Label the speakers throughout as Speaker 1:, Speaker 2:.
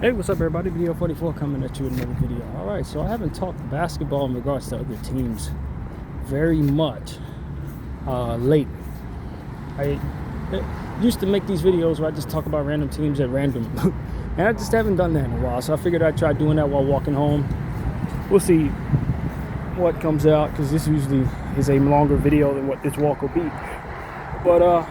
Speaker 1: Hey, what's up, everybody? Video 44 coming at you with another video. All right, so I haven't talked basketball in regards to other teams very much lately. I used to make these videos where I just talk about random teams at random, and I just haven't done that in a while. So I figured I'd try doing that while walking home. We'll see what comes out, because this usually is a longer video than what this walk will be. But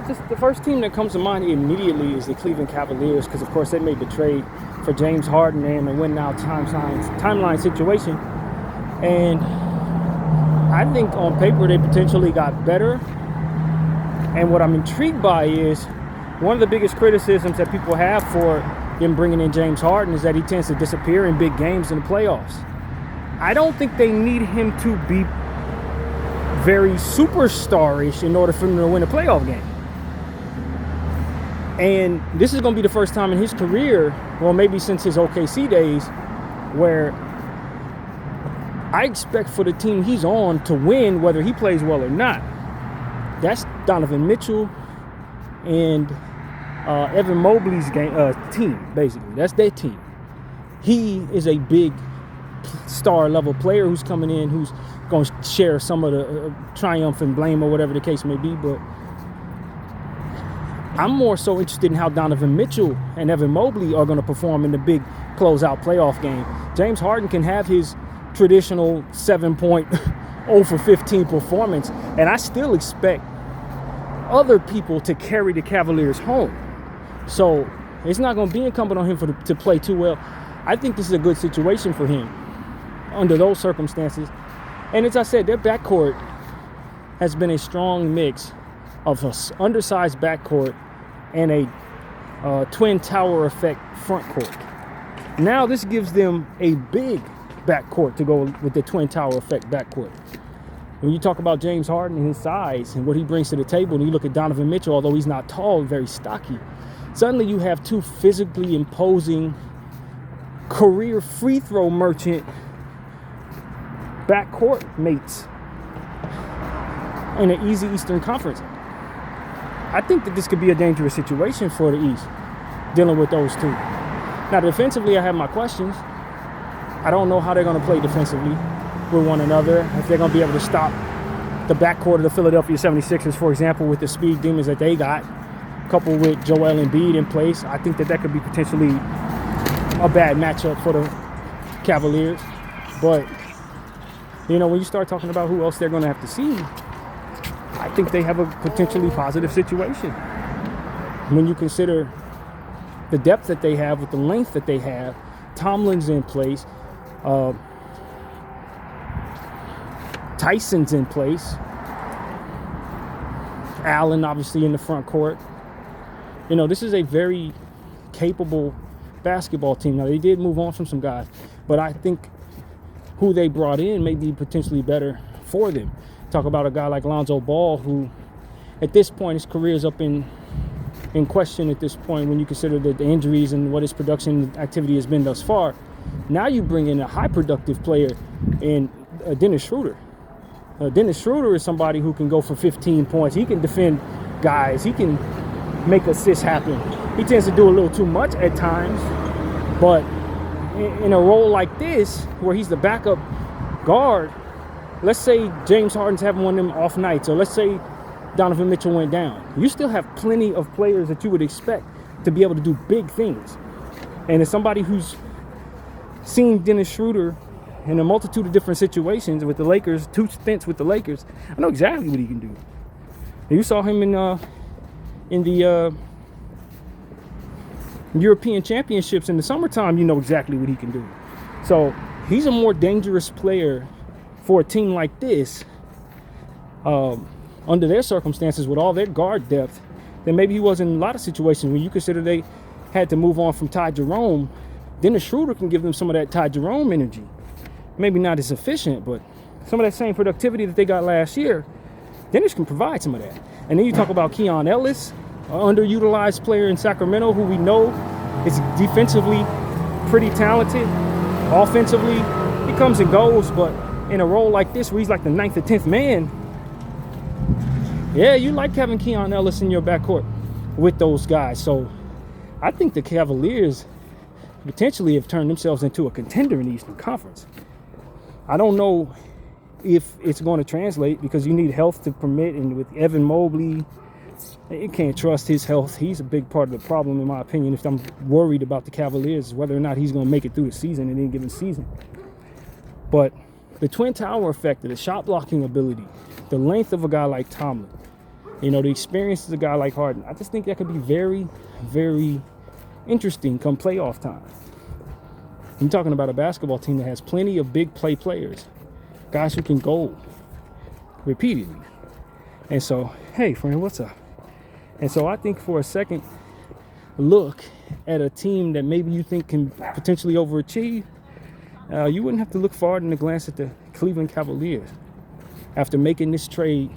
Speaker 1: just the first team that comes to mind immediately is the Cleveland Cavaliers, because of course they made the trade for James Harden and a win now timeline situation. And I think on paper they potentially got better. And what I'm intrigued by is one of the biggest criticisms that people have for them bringing in James Harden is that he tends to disappear in big games in the playoffs. I don't think they need him to be very superstarish in order for him to win a playoff game. And this is going to be the first time in his career, well, maybe since his OKC days, where I expect for the team he's on to win whether he plays well or not. That's Donovan Mitchell and Evan Mobley's team, basically. That's their team. He is a big star level player who's coming in, who's going to share some of the triumph and blame or whatever the case may be. But I'm more so interested in how Donovan Mitchell and Evan Mobley are going to perform in the big closeout playoff game. James Harden can have his traditional 7-point 0 for 15 performance, and I still expect other people to carry the Cavaliers home. So it's not going to be incumbent on him to play too well. I think this is a good situation for him under those circumstances. And as I said, their backcourt has been a strong mix of an undersized backcourt and a twin tower effect front court. Now this gives them a big backcourt to go with the twin tower effect backcourt. When you talk about James Harden and his size and what he brings to the table, and you look at Donovan Mitchell, although he's not tall, very stocky, suddenly you have two physically imposing, career free throw merchant backcourt mates in an easy Eastern Conference. I think that this could be a dangerous situation for the East, dealing with those two. Now, defensively, I have my questions. I don't know how they're going to play defensively with one another, if they're going to be able to stop the backcourt of the Philadelphia 76ers, for example, with the speed demons that they got, coupled with Joel Embiid in place. I think that could be potentially a bad matchup for the Cavaliers. But, when you start talking about who else they're going to have to see, I think they have a potentially positive situation. When you consider the depth that they have with the length that they have, Tomlin's in place, Tyson's in place, Allen obviously in the front court. This is a very capable basketball team. Now, they did move on from some guys, but I think who they brought in may be potentially better for them. Talk about a guy like Lonzo Ball, who at this point his career is up in question at this point when you consider the injuries and what his production activity has been thus far. Now you bring in a high productive player in Dennis Schroeder. Dennis Schroeder is somebody who can go for 15 points. He can defend guys. He can make assists happen. He tends to do a little too much at times, but in a role like this, where he's the backup guard, let's say James Harden's having one of them off nights, or let's say Donovan Mitchell went down. You still have plenty of players that you would expect to be able to do big things. And as somebody who's seen Dennis Schroeder in a multitude of different situations with the Lakers, 2 stints with the Lakers, I know exactly what he can do. You saw him in the European Championships in the summertime. You know exactly what he can do. So he's a more dangerous player for a team like this, under their circumstances with all their guard depth, then maybe he was in a lot of situations. When you consider they had to move on from Ty Jerome, Dennis Schroeder can give them some of that Ty Jerome energy. Maybe not as efficient, but some of that same productivity that they got last year, Dennis can provide some of that. And then you talk about Keon Ellis, an underutilized player in Sacramento who we know is defensively pretty talented. Offensively, he comes and goes, but in a role like this where he's like the 9th or 10th man, yeah, you like having Keon Ellis in your backcourt with those guys. So I think the Cavaliers potentially have turned themselves into a contender in the Eastern Conference. I don't know if it's going to translate because you need health to permit, and with Evan Mobley, you can't trust his health. He's a big part of the problem, in my opinion. If I'm worried about the Cavaliers, whether or not he's going to make it through the season in any given season. But the Twin Tower effect, the shot blocking ability, the length of a guy like Tomlin, the experience of a guy like Harden, I just think that could be very, very interesting come playoff time. I'm talking about a basketball team that has plenty of big play players, guys who can go repeatedly. And so, hey, friend, what's up? And so I think for a second look at a team that maybe you think can potentially overachieve, you wouldn't have to look far than to glance at the Cleveland Cavaliers. After making this trade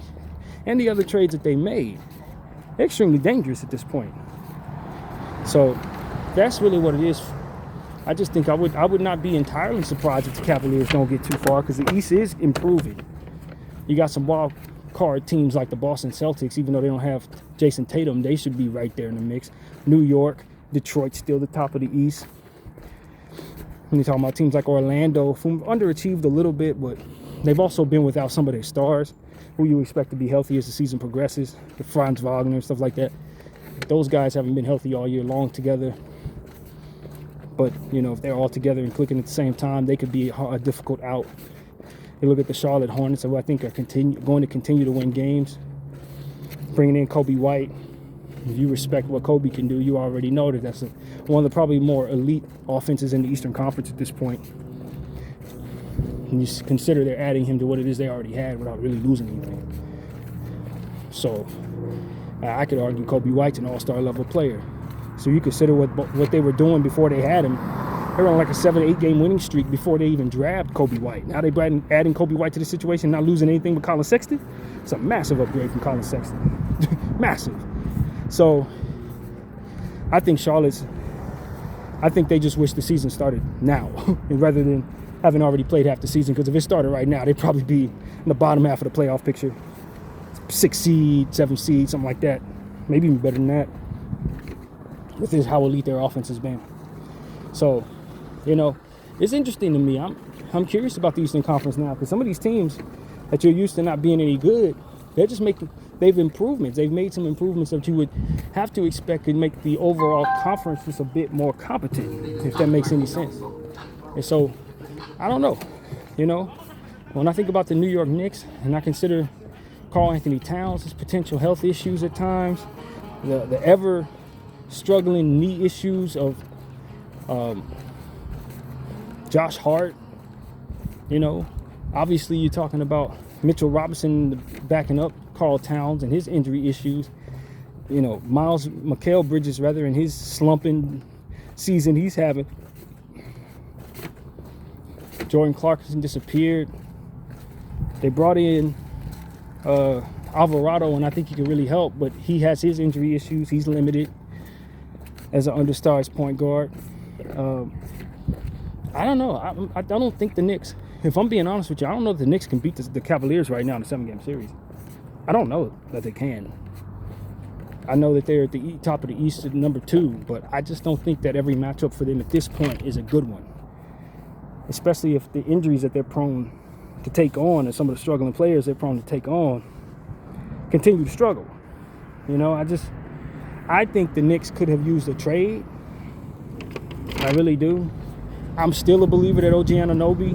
Speaker 1: and the other trades that they made, they're extremely dangerous at this point. So that's really what it is. I just think I would not be entirely surprised if the Cavaliers don't get too far, because the East is improving. You got some wild card teams like the Boston Celtics, even though they don't have Jason Tatum, they should be right there in the mix. New York, Detroit, still the top of the East. When you're talking about teams like Orlando, who underachieved a little bit, but they've also been without some of their stars, who you expect to be healthy as the season progresses, the Franz Wagner and stuff like that. Those guys haven't been healthy all year long together. But, if they're all together and clicking at the same time, they could be a difficult out. You look at the Charlotte Hornets, who I think are going to continue to win games. Bringing in Kobe White. If you respect what Kobe can do, you already know that that's one of the probably more elite offenses in the Eastern Conference at this point. And you consider they're adding him to what it is they already had without really losing anything. So I could argue Kobe White's an all-star level player. So you consider what they were doing before they had him. They were on like a 7-8 game winning streak before they even drafted Kobe White. Now they're adding Kobe White to the situation, not losing anything but Colin Sexton. It's a massive upgrade from Colin Sexton. Massive. So I think they just wish the season started now rather than having already played half the season, because if it started right now, they'd probably be in the bottom half of the playoff picture. 6 seed, 7 seed, something like that. Maybe even better than that, with how elite their offense has been. So, it's interesting to me. I'm curious about the Eastern Conference now, because some of these teams that you're used to not being any good, they've improvements. They've made some improvements that you would have to expect could make the overall conference just a bit more competent, if that makes any sense. And so, I don't know. When I think about the New York Knicks and I consider Karl Anthony Towns' potential health issues at times, the ever struggling knee issues of Josh Hart, obviously you're talking about Mitchell Robinson backing up Karl Towns and his injury issues, Mikal Bridges rather, in his slumping season he's having. Jordan Clarkson disappeared. They brought in Alvarado, and I think he can really help, but he has his injury issues. He's limited as an undersized point guard. I don't know. I don't think the Knicks, if I'm being honest with you, I don't know if the Knicks can beat the Cavaliers right now in a 7-game series. I don't know that they can. I know that they're at the top of the East at number 2, but I just don't think that every matchup for them at this point is a good one. Especially if the injuries that they're prone to take on, and some of the struggling players they're prone to take on, continue to struggle. I think the Knicks could have used a trade. I really do. I'm still a believer that OG Anunoby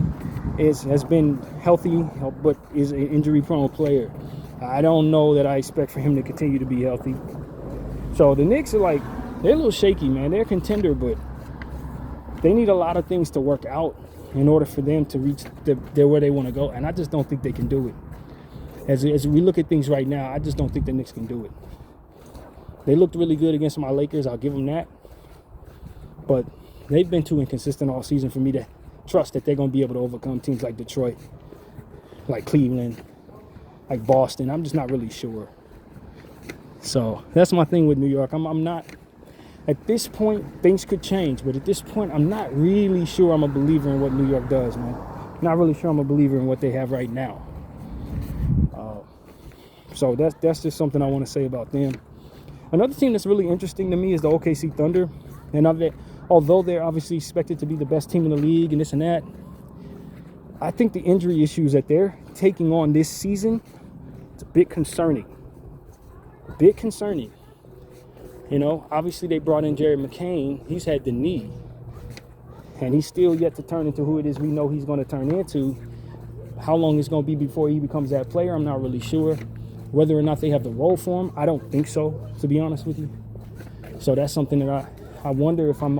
Speaker 1: has been healthy, but is an injury-prone player. I don't know that I expect for him to continue to be healthy. So the Knicks are they're a little shaky, man. They're a contender, but they need a lot of things to work out in order for them to reach where they want to go. And I just don't think they can do it. As we look at things right now, I just don't think the Knicks can do it. They looked really good against my Lakers. I'll give them that. But they've been too inconsistent all season for me to trust that they're going to be able to overcome teams like Detroit, like Cleveland, like Boston. I'm just not really sure. So that's my thing with New York. I'm not, at this point, things could change. But at this point, I'm not really sure I'm a believer in what New York does, man. Not really sure I'm a believer in what they have right now. So that's just something I want to say about them. Another team that's really interesting to me is the OKC Thunder. And although they're obviously expected to be the best team in the league and this and that, I think the injury issues that they're taking on this season, it's a bit concerning. You know, obviously they brought in Jared McCain. He's had the knee. And he's still yet to turn into who it is we know he's going to turn into. How long it's going to be before he becomes that player, I'm not really sure. Whether or not they have the role for him, I don't think so, to be honest with you. So that's something that I wonder if I'm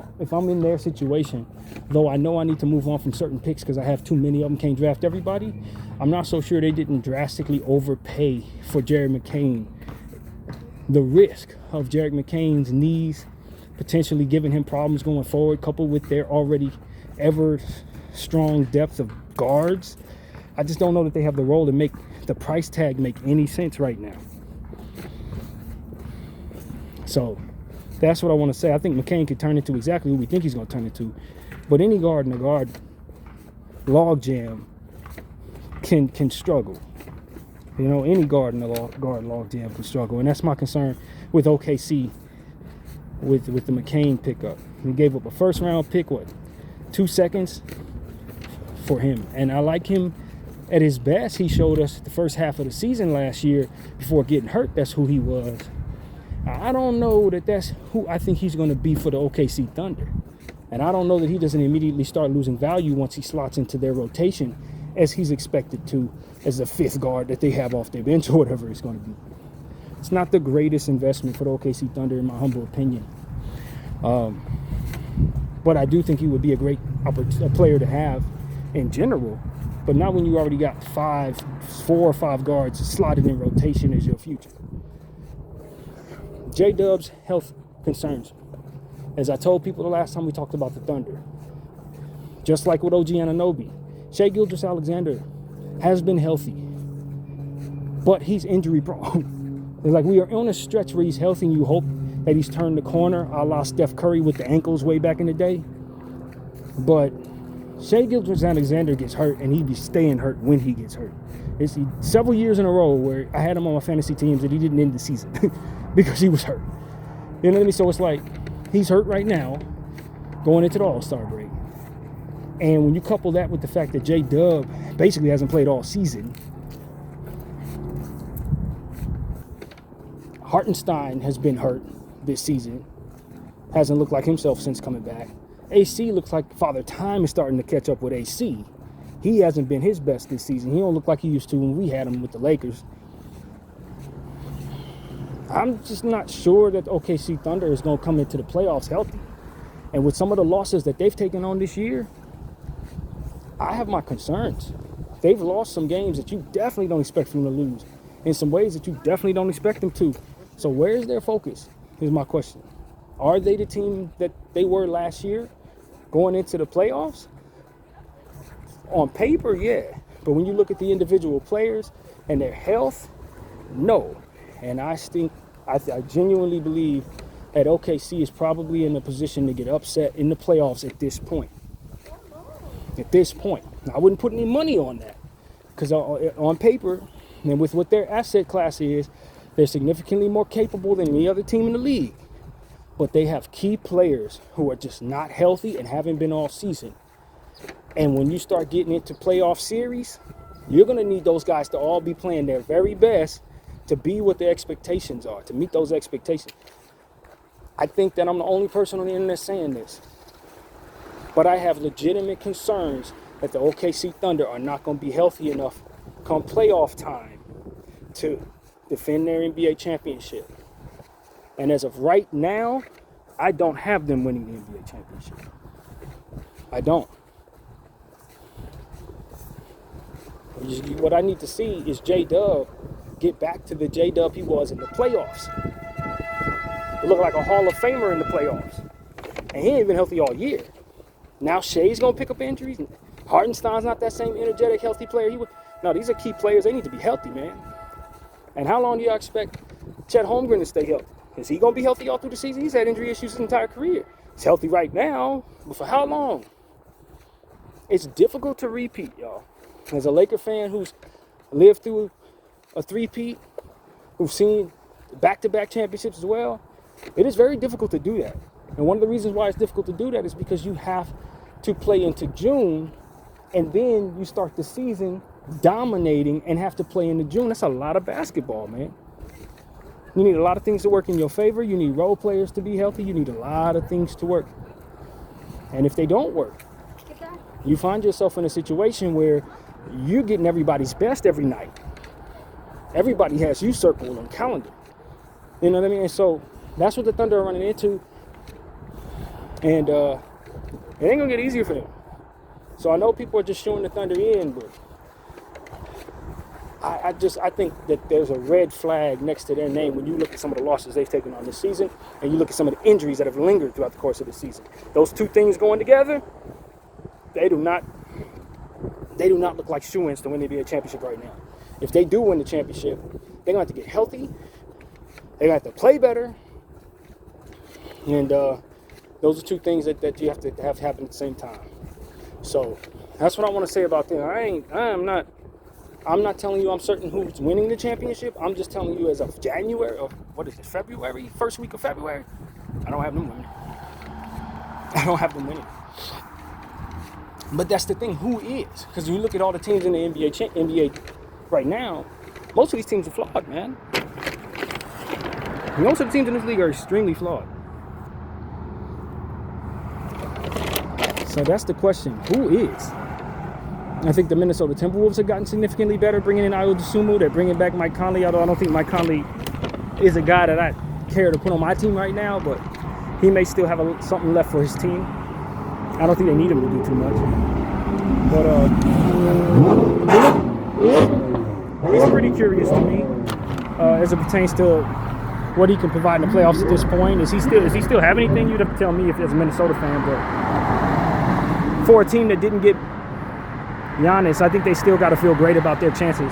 Speaker 1: in their situation. Though I know I need to move on from certain picks because I have too many of them, can't draft everybody. I'm not so sure they didn't drastically overpay for Jared McCain. The risk of Jared McCain's knees potentially giving him problems going forward, coupled with their already ever strong depth of guards, I just don't know that they have the role to make the price tag make any sense right now. So that's what I want to say. I think McCain could turn into exactly who we think he's going to turn into. But any guard in the guard logjam can struggle. You know, any guard in the guard logjam can struggle. And that's my concern with OKC with the McCain pickup. He gave up a first round pick, 2 seconds for him. And I like him at his best. He showed us the first half of the season last year before getting hurt. That's who he was. I don't know that that's who I think he's going to be for the OKC Thunder. And I don't know that he doesn't immediately start losing value once he slots into their rotation as he's expected to as the fifth guard that they have off their bench or whatever it's going to be. It's not the greatest investment for the OKC Thunder in my humble opinion. But I do think he would be a great player to have in general. But not when you already got 4 or 5 guards slotted in rotation as your future. J-Dub's health concerns. As I told people the last time we talked about the Thunder, just like with OG Anunoby, Shai Gilgeous-Alexander has been healthy, but he's injury prone. It's like we are on a stretch where he's healthy and you hope that he's turned the corner a la Steph Curry with the ankles way back in the day. But Shai Gilgeous-Alexander gets hurt and he be staying hurt when he gets hurt. It's several years in a row where I had him on my fantasy teams and he didn't end the season because he was hurt. You know what I mean? So it's like he's hurt right now going into the All-Star break. And when you couple that with the fact that J-Dub basically hasn't played all season, Hartenstein has been hurt this season. Hasn't looked like himself since coming back. AC looks like Father Time is starting to catch up with AC. He hasn't been his best this season. He don't look like he used to when we had him with the Lakers. I'm just not sure that the OKC Thunder is going to come into the playoffs healthy. And with some of the losses that they've taken on this year, I have my concerns. They've lost some games that you definitely don't expect them to lose, in some ways that you definitely don't expect them to. So where is their focus, is my question. Are they the team that they were last year going into the playoffs? On paper, yeah. But when you look at the individual players and their health, no. And I genuinely believe that OKC is probably in a position to get upset in the playoffs at this point. At this point. Now, I wouldn't put any money on that. Because on paper, and with what their asset class is, they're significantly more capable than any other team in the league. But they have key players who are just not healthy and haven't been all season. And when you start getting into playoff series, you're going to need those guys to all be playing their very best to be what the expectations are, to meet those expectations. I think that I'm the only person on the internet saying this. But I have legitimate concerns that the OKC Thunder are not going to be healthy enough come playoff time to defend their NBA championship. And as of right now, I don't have them winning the NBA championship. I don't. What I need to see is J-Dub get back to the J-Dub he was in the playoffs. He looked like a Hall of Famer in the playoffs. And he ain't been healthy all year. Now Shai's going to pick up injuries. Hartenstein's not that same energetic, healthy player he was. No, these are key players. They need to be healthy, man. And how long do y'all expect Chet Holmgren to stay healthy? Is he going to be healthy all through the season? He's had injury issues his entire career. He's healthy right now, but for how long? It's difficult to repeat, y'all. As a Laker fan who's lived through a three-peat, who's seen back-to-back championships as well, it is very difficult to do that. And one of the reasons why it's difficult to do that is because you have to play into June, and then you start the season dominating and have to play into June. That's a lot of basketball, man. You need a lot of things to work in your favor. You need role players to be healthy. You need a lot of things to work. And if they don't work, you find yourself in a situation where you're getting everybody's best every night. Everybody has you circled on calendar. You know what I mean? And so that's what the Thunder are running into. And it ain't going to get easier for them. So I know people are just showing the Thunder in, but I think that there's a red flag next to their name when you look at some of the losses they've taken on this season and you look at some of the injuries that have lingered throughout the course of the season. Those two things going together, they do not look like shoo-ins to win the NBA championship right now. If they do win the championship, they're going to have to get healthy. They're going to have to play better. And those are two things that you have to have happen at the same time. So that's what I want to say about them. I'm not telling you I'm certain who's winning the championship. I'm just telling you as of January, or what is it, February, first week of February, I don't have them winning. But that's the thing, who is? Because when you look at all the teams in the NBA right now, most of these teams are flawed, man. Most of the teams in this league are extremely flawed. So that's the question, who is? I think the Minnesota Timberwolves have gotten significantly better, bringing in Ayo Dosunmu. They're bringing back Mike Conley, although I don't think Mike Conley is a guy that I care to put on my team right now, but he may still have something left for his team. I don't think they need him to do too much. But it's pretty curious to me as it pertains to what he can provide in the playoffs at this point. Does he still have anything? You'd have to tell me if as a Minnesota fan, but for a team that didn't get Giannis, I think they still got to feel great about their chances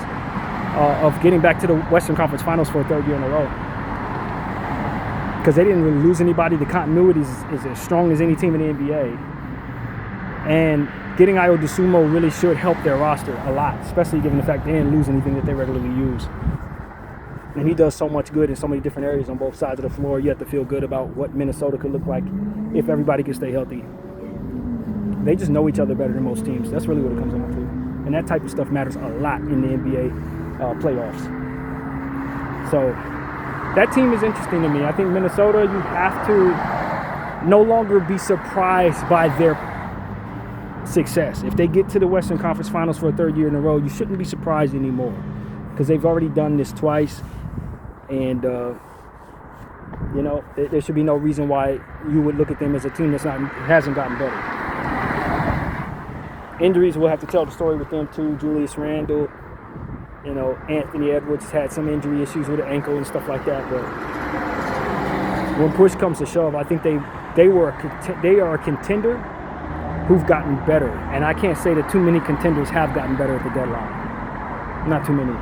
Speaker 1: of getting back to the Western Conference Finals for a third year in a row. Because they didn't really lose anybody. The continuity is as strong as any team in the NBA. And getting Ayo Dosunmu really should help their roster a lot, especially given the fact they didn't lose anything that they regularly use. And he does so much good in so many different areas on both sides of the floor. You have to feel good about what Minnesota could look like if everybody can stay healthy. They just know each other better than most teams. That's really what it comes down to. And that type of stuff matters a lot in the NBA playoffs. So that team is interesting to me. I think Minnesota, you have to no longer be surprised by their success. If they get to the Western Conference Finals for a third year in a row, you shouldn't be surprised anymore because they've already done this twice. And, there should be no reason why you would look at them as a team that hasn't gotten better. Injuries, we'll have to tell the story with them too. Julius Randle, Anthony Edwards had some injury issues with the ankle and stuff like that. But when push comes to shove, I think they are a contender who've gotten better. And I can't say that too many contenders have gotten better at the deadline. Not too many.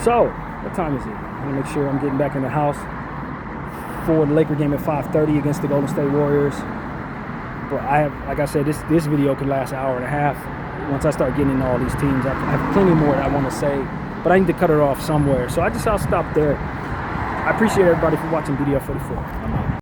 Speaker 1: So, what time is it? I'm going to make sure I'm getting back in the house for the Laker game at 5:30 against the Golden State Warriors. But like I said, this video could last an hour and a half. Once I start getting into all these teams, I have plenty more that I want to say, but I need to cut it off somewhere. So I'll stop there. I appreciate everybody for watching video 44. I'm out.